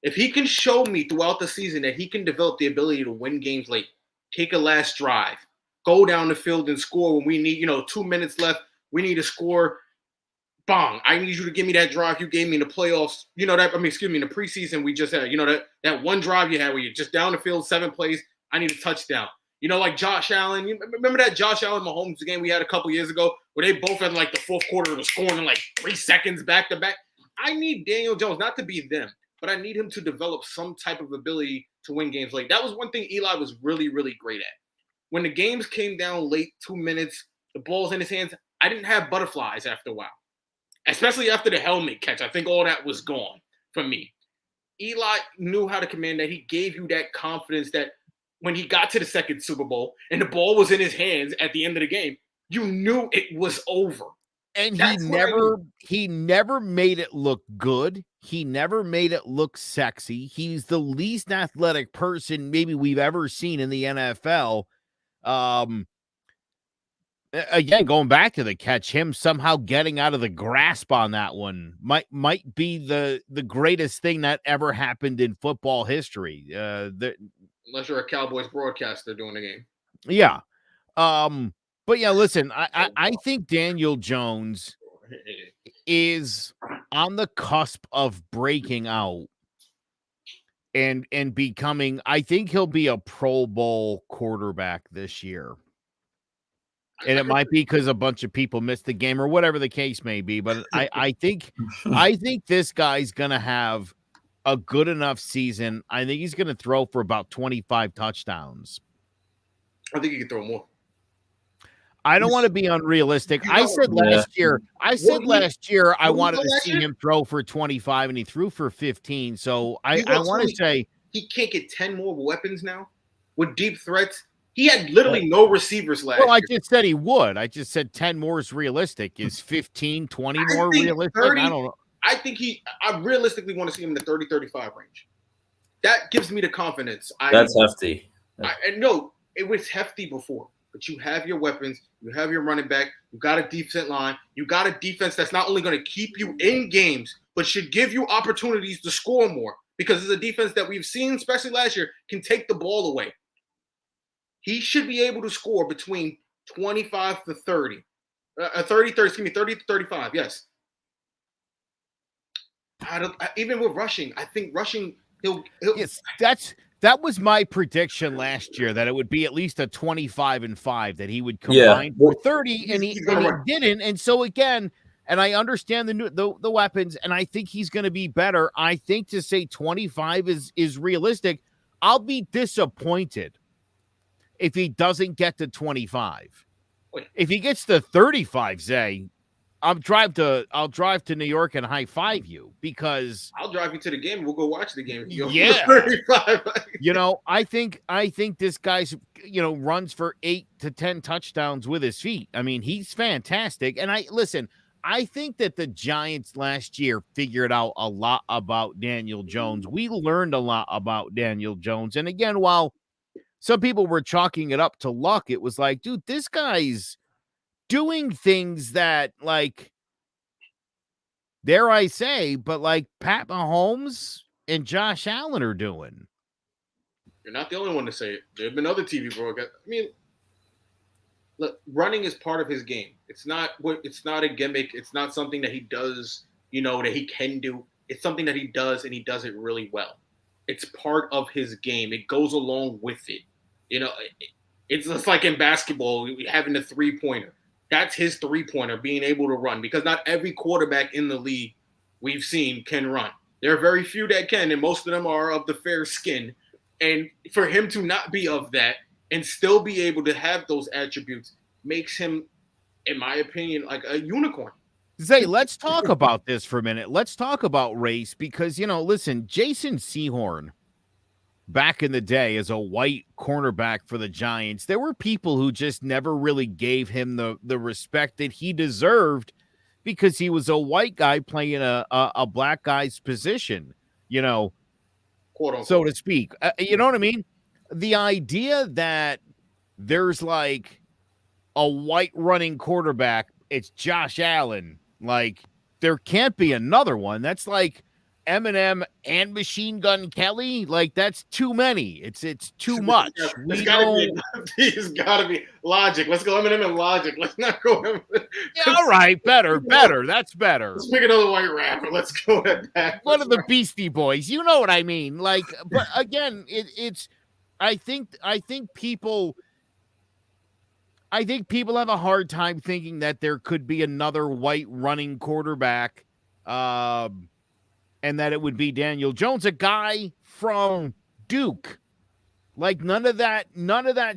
If he can show me throughout the season that he can develop the ability to win games late, take a last drive, go down the field and score when we need, 2 minutes left, we need to score. Bang, I need you to give me that drive you gave me in the playoffs. In the preseason we just had, that one drive you had where you're just down the field, 7 plays, I need a touchdown. Like Josh Allen. You remember that Josh Allen Mahomes game we had a couple years ago where they both had like the fourth quarter was scoring in like 3 seconds back to back? I need Daniel Jones not to be them, but I need him to develop some type of ability to win games late. That was one thing Eli was really, really great at. When the games came down late, 2 minutes, the ball's in his hands, I didn't have butterflies after a while. Especially after the helmet catch. I think all that was gone from me. Eli knew how to command that. He gave you that confidence that when he got to the second Super Bowl and the ball was in his hands at the end of the game, you knew it was over. And he never made it look good. He never made it look sexy. He's the least athletic person maybe we've ever seen in the NFL. Again, going back to the catch, him somehow getting out of the grasp on that one might be the greatest thing that ever happened in football history. Unless you're a Cowboys broadcaster doing the game. Yeah. But yeah, listen, I think Daniel Jones is on the cusp of breaking out and becoming, I think he'll be a Pro Bowl quarterback this year. And it might be because a bunch of people missed the game or whatever the case may be. But I think this guy's going to have a good enough season. I think he's going to throw for about 25 touchdowns. I think he can throw more. I don't want to be unrealistic. I said last year I wanted to see him throw for 25, and he threw for 15. So I want to say he can't get 10 more weapons now with deep threats. He had literally no receivers last year. I just said he would. I just said 10 more is realistic. Is 15, 20 more realistic? 30, I don't know. I realistically want to see him in the 30-35 range. That gives me the confidence. That's hefty. No, it was hefty before. But you have your weapons. You have your running back. You got a decent line. You got a defense that's not only going to keep you in games, but should give you opportunities to score more. Because it's a defense that we've seen, especially last year, can take the ball away. He should be able to score between 25 to 30. 30 to 35, yes. Even with rushing, I think rushing, he'll yes, that was my prediction last year, that it would be at least a 25-5 that he would combine for 30, and he didn't. And so again, and I understand the weapons, and I think he's going to be better. I think to say 25 is realistic. I'll be disappointed if he doesn't get to 25. If he gets to 35, Zay, I'll drive to New York and high five you, because I'll drive you to the game and we'll go watch the game. Yeah. I think this guy's, runs for 8 to 10 touchdowns with his feet. I mean, he's fantastic. And I think that the Giants last year figured out a lot about Daniel Jones. We learned a lot about Daniel Jones. And again, while some people were chalking it up to luck. It was like, dude, this guy's doing things that, like, dare I say, but like Pat Mahomes and Josh Allen are doing. You're not the only one to say it. There have been other TV broadcasts. I mean, look, running is part of his game. It's not a gimmick. It's not something that he does, that he can do. It's something that he does, and he does it really well. It's part of his game. It goes along with it. It's just like in basketball, having a three-pointer. That's his three-pointer, being able to run, because not every quarterback in the league we've seen can run. There are very few that can, and most of them are of the fair skin. And for him to not be of that and still be able to have those attributes makes him, in my opinion, like a unicorn. Zay, let's talk about this for a minute. Let's talk about race because, listen, Jason Sehorn, back in the day as a white cornerback for the Giants, there were people who just never really gave him the respect that he deserved because he was a white guy playing a black guy's position, Quote unquote, so to speak. You know what I mean? The idea that there's like a white running quarterback, it's Josh Allen. Like, there can't be another one. That's like Eminem and Machine Gun Kelly. Like, that's too many. It's too much. There's gotta be Logic. Let's go Eminem and Logic. Let's not go. Yeah, all right, better. That's better. Let's pick another white rapper. Let's go at that. One of the Beastie Boys. You know what I mean? Like, but again, it's. I think people have a hard time thinking that there could be another white running quarterback, and that it would be Daniel Jones, a guy from Duke. Like, none of that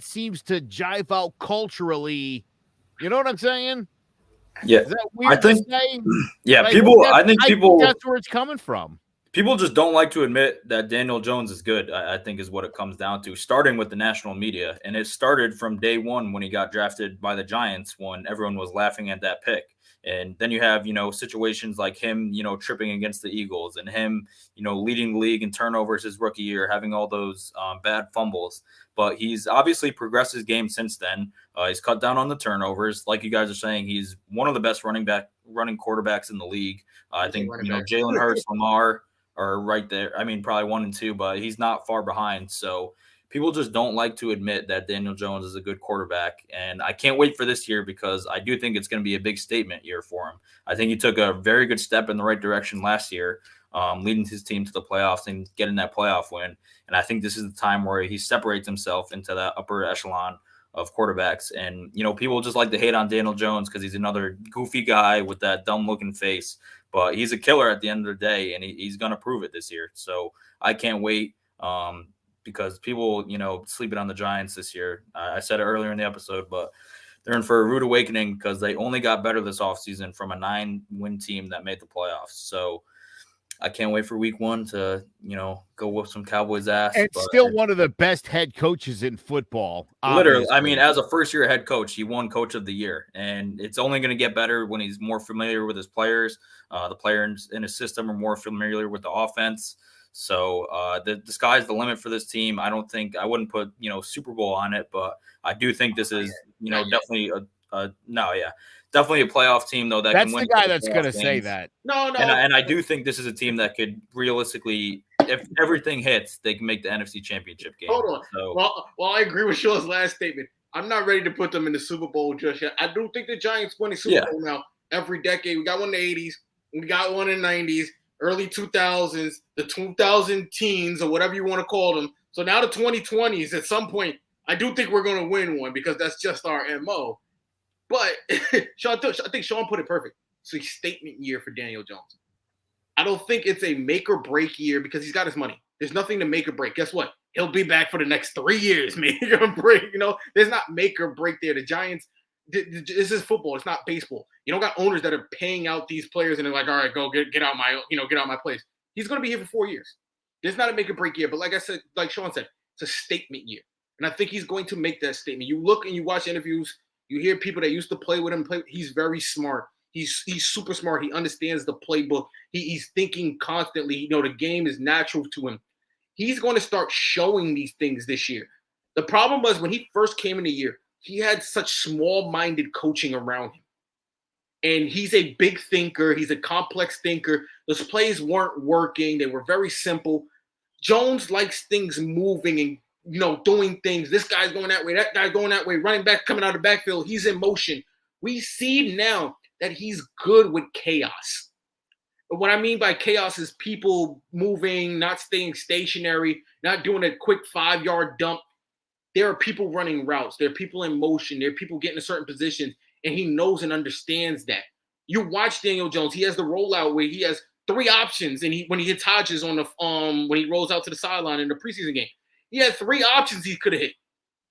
seems to jive out culturally. You know what I'm saying? Yeah. Is that weird to say? Yeah, like, I think that's where it's coming from. People just don't like to admit that Daniel Jones is good, I think is what it comes down to, starting with the national media. And it started from day one when he got drafted by the Giants, when everyone was laughing at that pick. And then you have, situations like him, tripping against the Eagles, and him, leading the league in turnovers his rookie year, having all those bad fumbles. But he's obviously progressed his game since then. He's cut down on the turnovers. Like you guys are saying, he's one of the best running quarterbacks in the league. I think, Jalen Hurts, Lamar are right there. I mean, probably 1 and 2, but he's not far behind. So people just don't like to admit that Daniel Jones is a good quarterback. And I can't wait for this year because I do think it's going to be a big statement year for him. I think he took a very good step in the right direction last year, leading his team to the playoffs and getting that playoff win. And I think this is the time where he separates himself into that upper echelon of quarterbacks. And, people just like to hate on Daniel Jones because he's another goofy guy with that dumb looking face. But he's a killer at the end of the day, and he's going to prove it this year. So I can't wait because people, sleeping on the Giants this year. I said it earlier in the episode, but they're in for a rude awakening because they only got better this offseason from a 9-win team that made the playoffs. So I can't wait for week 1 to, go whoop some Cowboys' ass. And still one of the best head coaches in football. Literally. I mean, as a first-year head coach, he won Coach of the Year. And it's only going to get better when he's more familiar with his players. The players in his system are more familiar with the offense. So the sky's the limit for this team. I wouldn't put, Super Bowl on it, but I do think this is, definitely definitely a playoff team, though. That's the guy that's going to say that. No. And I do think this is a team that could realistically, if everything hits, they can make the NFC Championship game. Hold on. So, well, I agree with Shaw's last statement. I'm not ready to put them in the Super Bowl just yet. I do think the Giants win the Super Bowl now every decade. We got one in the 80s. We got one in the 90s, early 2000s, the 2000 teens, or whatever you want to call them. So now the 2020s, at some point, I do think we're going to win one because that's just our MO. But I think Sean put it perfect. It's a statement year for Daniel Jones. I don't think it's a make or break year because he's got his money. There's nothing to make or break. Guess what? He'll be back for the next 3 years, make or break. There's not make or break there. The Giants, this is football. It's not baseball. You don't got owners that are paying out these players and they're like, all right, go get out my place. He's going to be here for 4 years. There's not a make or break year. But like I said, like Sean said, it's a statement year. And I think he's going to make that statement. You look and you watch interviews, you hear people that used to play with him. He's very smart. He's super smart. He understands the playbook. He's thinking constantly. The game is natural to him. He's going to start showing these things this year. The problem was when he first came in the year, he had such small-minded coaching around him. And he's a big thinker. He's a complex thinker. Those plays weren't working. They were very simple. Jones likes things moving and, doing things. This guy's going that way. That guy's going that way. Running back coming out of the backfield. He's in motion. We see now that he's good with chaos. But what I mean by chaos is people moving, not staying stationary, not doing a quick 5-yard dump. There are people running routes. There are people in motion. There are people getting to certain positions, and he knows and understands that. You watch Daniel Jones. He has the rollout where he has 3 options, and when he hits Hodges on the when he rolls out to the sideline in the preseason game, he had 3 options he could have hit.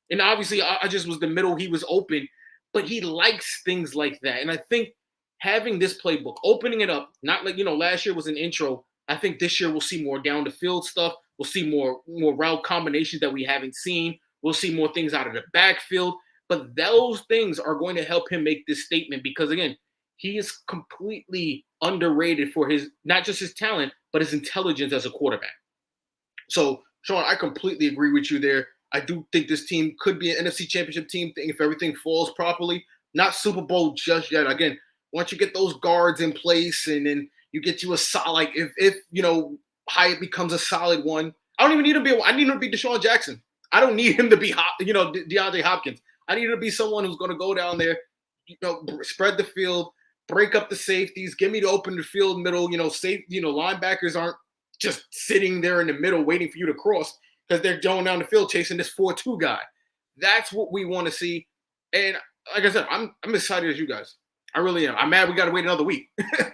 And obviously, I just was the middle. He was open, but he likes things like that. And I think having this playbook, opening it up, not like last year was an intro. I think this year we'll see more down the field stuff. We'll see more route combinations that we haven't seen. We'll see more things out of the backfield. But those things are going to help him make this statement because, again, he is completely underrated for his not just his talent, but his intelligence as a quarterback. So, Sean, I completely agree with you there. I do think this team could be an NFC Championship team if everything falls properly. Not Super Bowl just yet. Again, once you get those guards in place and then you get you a solid, if Hyatt becomes a solid one, I don't even need him to be. I need him to be Deshaun Jackson. I don't need him to be, DeAndre Hopkins. I need him to be someone who's going to go down there, spread the field, break up the safeties, get me to open the field middle. Linebackers aren't just sitting there in the middle waiting for you to cross because they're going down the field chasing this 4-2 guy. That's what we want to see. And like I said, I'm excited as you guys. I really am. I'm mad we got to wait another week.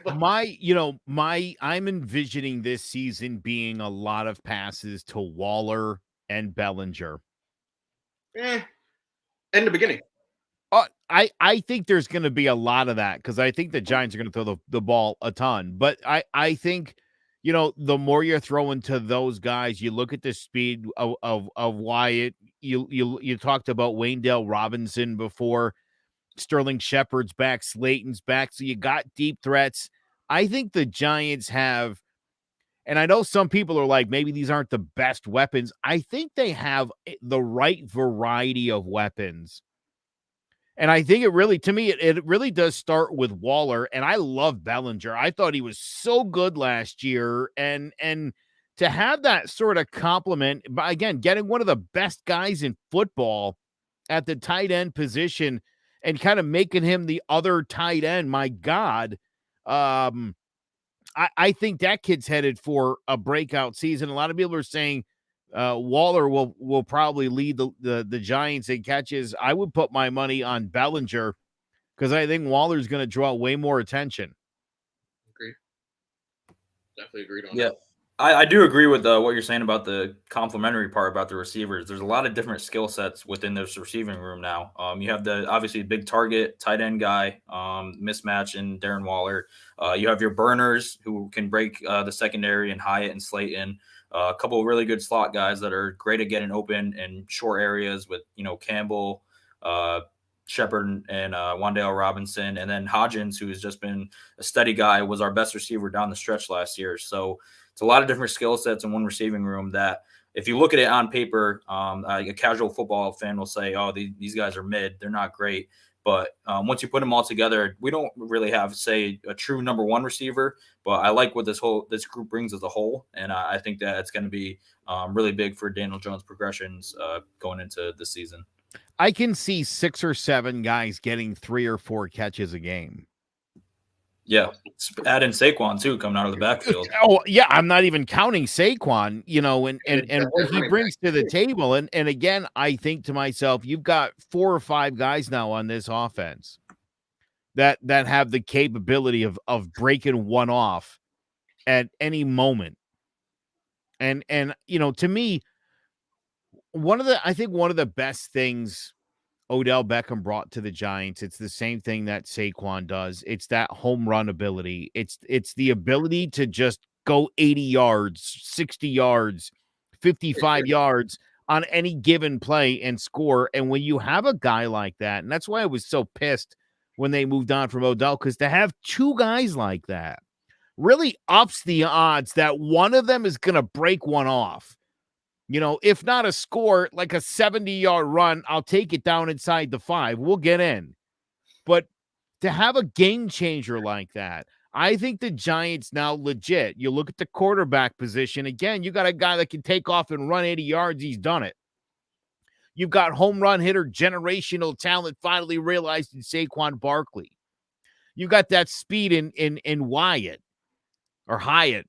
I'm envisioning this season being a lot of passes to Waller and Bellinger. In the beginning. I think there's going to be a lot of that because I think the Giants are going to throw the ball a ton. But I think, the more you're throwing to those guys, you look at the speed of Wyatt. You talked about Wayndale Robinson before. Sterling Shepard's back, Slayton's back. So you got deep threats. I think the Giants have, and I know some people are like, maybe these aren't the best weapons. I think they have the right variety of weapons. And I think it really does start with Waller. And I love Bellinger. I thought he was so good last year. And to have that sort of compliment, but again, getting one of the best guys in football at the tight end position and kind of making him the other tight end, my God, I think that kid's headed for a breakout season. A lot of people are saying Waller will probably lead the Giants in catches. I would put my money on Bellinger because I think Waller's going to draw way more attention. Agree. Definitely agreed on that. Yeah. I do agree with what you're saying about the complimentary part about the receivers. There's a lot of different skill sets within this receiving room now. You have obviously big target tight end guy mismatch in Darren Waller. You have your burners who can break the secondary and Hyatt and Slayton. A couple of really good slot guys that are great at getting open in short areas with Campbell, Shepard, and Wandale Robinson, and then Hodgins, who has just been a steady guy, was our best receiver down the stretch last year. So it's a lot of different skill sets in one receiving room that if you look at it on paper, a casual football fan will say, oh, these guys are mid. They're not great. But once you put them all together, we don't really have, say, a true number one receiver. But I like what this group brings as a whole. And I think that it's going to be really big for Daniel Jones' progressions going into this season. I can see 6 or 7 guys getting 3 or 4 catches a game. Yeah, add in Saquon too, coming out of the backfield. Oh yeah, I'm not even counting Saquon, and what he brings to the table. And again, I think to myself, you've got 4 or 5 guys now on this offense that have the capability of breaking one off at any moment. And to me, one of the best things Odell Beckham brought to the Giants, it's the same thing that Saquon does. It's that home run ability. It's the ability to just go 80 yards, 60 yards, 55 yards on any given play and score. And when you have a guy like that, and that's why I was so pissed when they moved on from Odell, because to have 2 guys like that really ups the odds that one of them is going to break one off. If not a score, like a 70-yard run, I'll take it down inside the 5. We'll get in. But to have a game changer like that, I think the Giants now legit. You look at the quarterback position. Again, you got a guy that can take off and run 80 yards. He's done it. You've got home run hitter, generational talent finally realized in Saquon Barkley. You got that speed in Wyatt or Hyatt.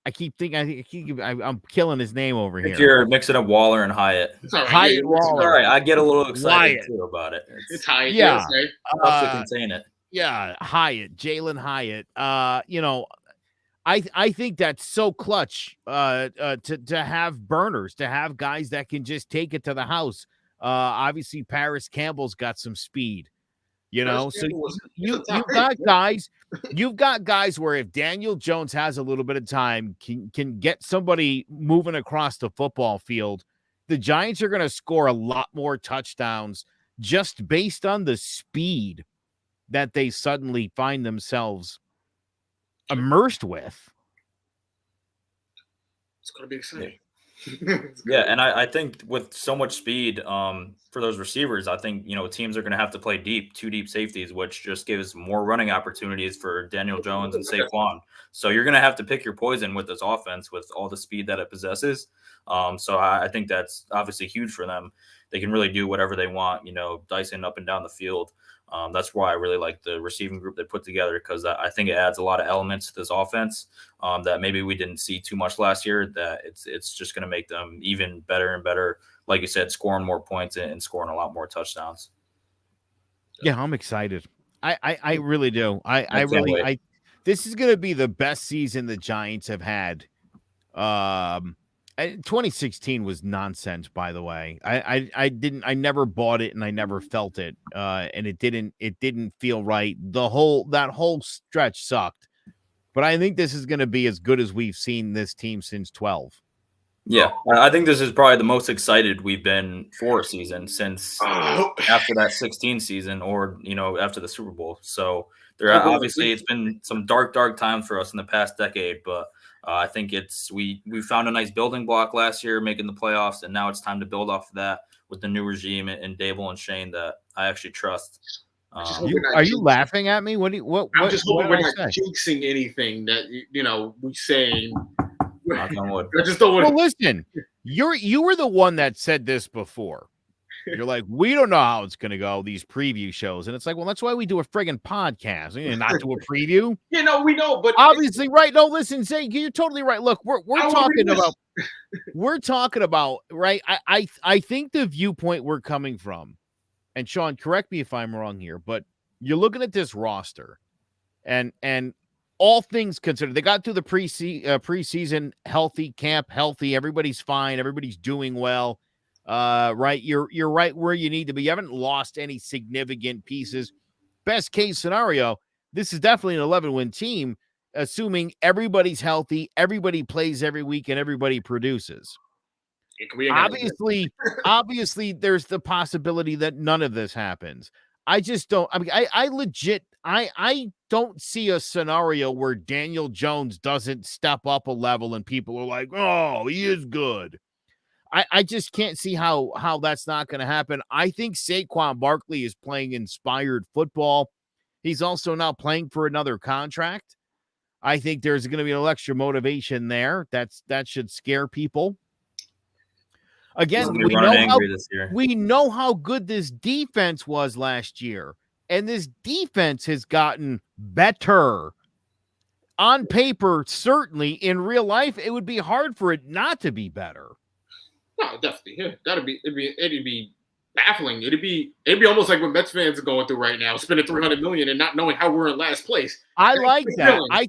I'm killing his name over here. If you're mixing up Waller and Hyatt. It's all right. Hyatt Yeah, Waller. All right, I get a little excited Wyatt. too about it. It's Hyatt. Yeah. Tough to contain it. Yeah, Hyatt, Jalen Hyatt. I think that's so clutch to have burners, to have guys that can just take it to the house. Obviously, Paris Campbell's got some speed, so you've got guys where if Daniel Jones has a little bit of time, can get somebody moving across the football field, the Giants are going to score a lot more touchdowns just based on the speed that they suddenly find themselves immersed with. It's going to be exciting. Yeah, and I think with so much speed for those receivers, I think, teams are going to have to play two deep safeties, which just gives more running opportunities for Daniel Jones and Saquon. So you're going to have to pick your poison with this offense with all the speed that it possesses. So I think that's obviously huge for them. They can really do whatever they want, dicing up and down the field. That's why I really like the receiving group they put together, because I think it adds a lot of elements to this offense that maybe we didn't see too much last year, that it's just going to make them even better and better. Like you said, scoring more points and scoring a lot more touchdowns. Yeah, I'm excited. I really do. This is going to be the best season the Giants have had. 2016 was nonsense, by the way. I never bought it and I never felt it. And it didn't feel right. That whole stretch sucked. But I think this is going to be as good as we've seen this team since 12. Yeah, I think this is probably the most excited we've been for a season since after that 16 season, or after the Super Bowl. So obviously it's been some dark times for us in the past decade, but I think we found a nice building block last year, making the playoffs, and now it's time to build off of that with the new regime and Dable and Shane that I actually trust. Are you laughing at me? What? I'm just hoping we're not jinxing anything that we saying. I just don't want. Well, listen, you were the one that said this before. You're like, we don't know how it's going to go, these preview shows. And it's like, well, that's why we do a friggin' podcast and not do a preview. We know, but obviously, right. No, listen, Zay, you're totally right. Look, we're talking about, right. I think the viewpoint we're coming from, and Sean, correct me if I'm wrong here, but you're looking at this roster and all things considered, they got through the preseason healthy, camp healthy. Everybody's fine. Everybody's doing well. Right. You're right where you need to be. You haven't lost any significant pieces. Best case scenario, this is definitely an 11-win team, assuming everybody's healthy, everybody plays every week, and everybody produces. Obviously, there's the possibility that none of this happens. I just don't. I mean, I don't see a scenario where Daniel Jones doesn't step up a level and people are like, oh, he is good. I just can't see how that's not going to happen. I think Saquon Barkley is playing inspired football. He's also now playing for another contract. I think there's going to be a little extra motivation there. That should scare people. Again, we know how good this defense was last year, and this defense has gotten better. On paper, certainly. In real life, it would be hard for it not to be better. No, definitely. Yeah, it'd be baffling. It'd be almost like what Mets fans are going through right now, spending $300 million and not knowing how we're in last place. I like that. I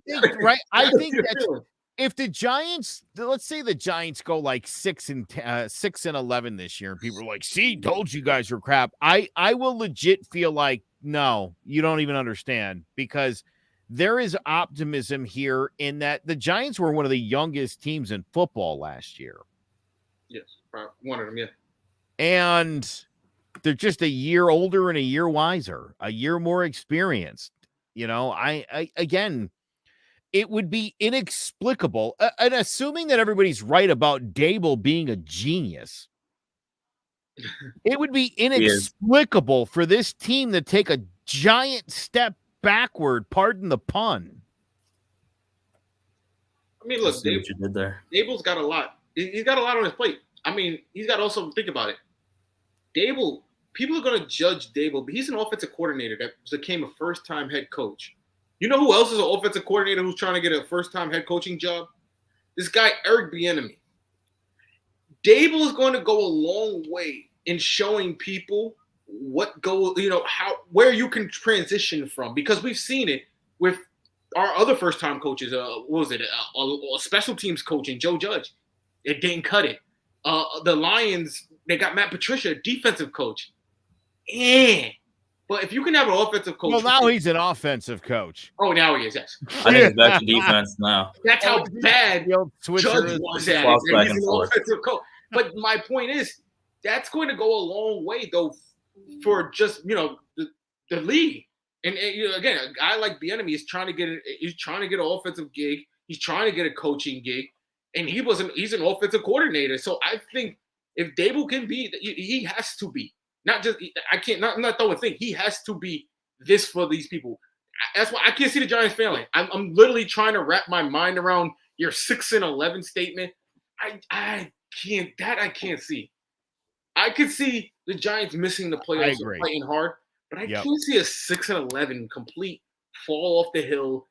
think that's if the Giants, let's say the Giants go like 6-11 this year, and people are like, "See, told you guys were crap." I will legit feel like, no, you don't even understand, because there is optimism here in that the Giants were one of the youngest teams in football last year. Yes, one of them, yeah. And they're just a year older and a year wiser, a year more experienced. I again, it would be inexplicable, and assuming that everybody's right about Dable being a genius, it would be inexplicable for this team to take a giant step backward, pardon the pun. I mean, look, what you did there. Dable's got a lot. He's got a lot on his plate. I mean, he's got to also think about it. Dable, people are going to judge Dable, but he's an offensive coordinator that became a first-time head coach. You know who else is an offensive coordinator who's trying to get a first-time head coaching job? This guy, Eric Bieniemy. Dable is going to go a long way in showing people where you can transition from, because we've seen it with our other first-time coaches. What was it? A special teams coaching, Joe Judge. It didn't cut it. The Lions, they got Matt Patricia, defensive coach. But if you can have an offensive coach. Well, now he's an offensive coach. Oh, now he is, yes. I think it's back to defense now. That's how bad Judge was at it. He's an offensive coach. But my point is, that's going to go a long way, though, for just, the league. And again, a guy like Bieniemy is trying to get an offensive gig. He's trying to get a coaching gig, and he's an offensive coordinator. So I think if Dable can be, he has to be. Not just I'm not throwing thing. He has to be this for these people. That's why I can't see the Giants failing. I'm literally trying to wrap my mind around your 6-11 statement. I can't see. I could see the Giants missing the playoffs and fighting hard. But I can't see a 6-11 complete fall off the hill.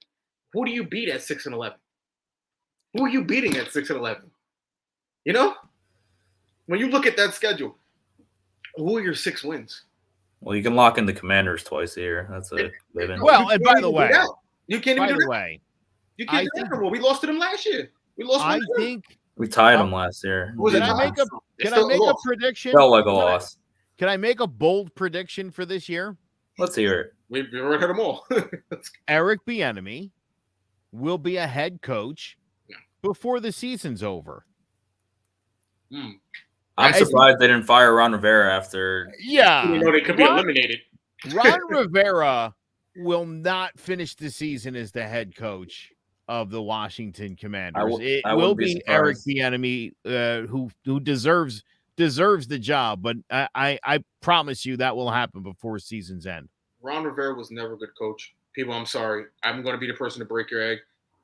Who do you beat at 6-11? Who are you beating at 6-11? When you look at that schedule, who are your 6 wins? Well, you can lock in the Commanders twice a year. That's a given. Well, and by the way, you can't even do that. You can't do that. We lost to them last year. We tied them last year. Can I make a prediction? Felt like a loss. Can I make a bold prediction for this year? Let's hear it. We've heard them all. Eric Bieniemy will be a head coach before the season's over. I'm surprised they didn't fire Ron Rivera after. Yeah. They could be eliminated. Ron Rivera will not finish the season as the head coach of the Washington Commanders. It will be Eric Bieniemy who deserves the job, but I promise you that will happen before season's end. Ron Rivera was never a good coach. People, I'm sorry. I'm going to be the person to break your egg.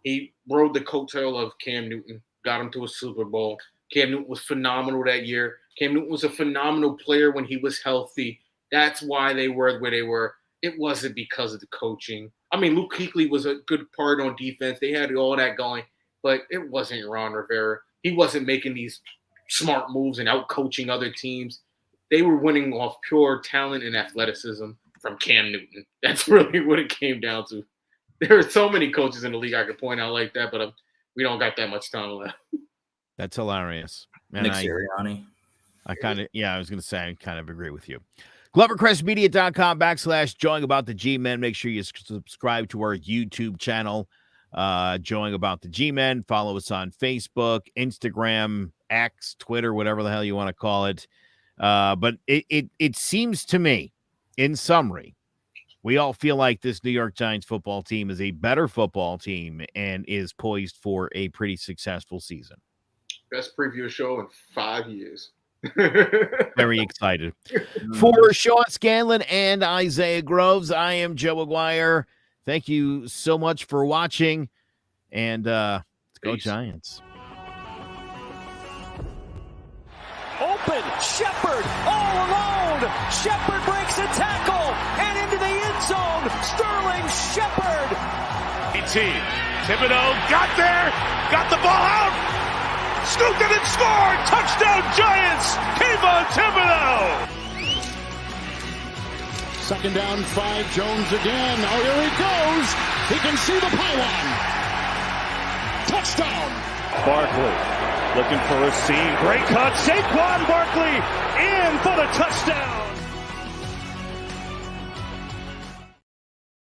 He rode the coattail of Cam Newton, got him to a Super Bowl. Cam Newton was phenomenal that year. Cam Newton was a phenomenal player when he was healthy. That's why they were where they were. It wasn't because of the coaching. I mean, Luke Kuechly was a good part on defense. They had all that going, but it wasn't Ron Rivera. He wasn't making these smart moves and out-coaching other teams. They were winning off pure talent and athleticism from Cam Newton. That's really what it came down to. There are so many coaches in the league I could point out like that, but we don't got that much time left. That's hilarious. And Nick Sirianni. I was going to say, I kind of agree with you. GloverCrestMedia.com/Joing About the G-Men. Make sure you subscribe to our YouTube channel, Joing About the G-Men. Follow us on Facebook, Instagram, X, Twitter, whatever the hell you want to call it. But it seems to me, in summary, we all feel like this New York Giants football team is a better football team and is poised for a pretty successful season. Best preview show in 5 years. Very excited. For Sean Scanlon and Isaiah Groves, I am Joe Aguirre. Thank you so much for watching, and let's go Giants. Open, Shepard, all alone. Shepard breaks a tackle, and into the end zone, Sterling Shepard. Thibodeau got there, got the ball out, scooped it and scored. Touchdown Giants, Kayvon Thibodeau. 2nd down, 5, Jones again. Oh, here he goes. He can see the pylon. Touchdown. Barkley looking for a seam. Great cut. Saquon Barkley in for the touchdown.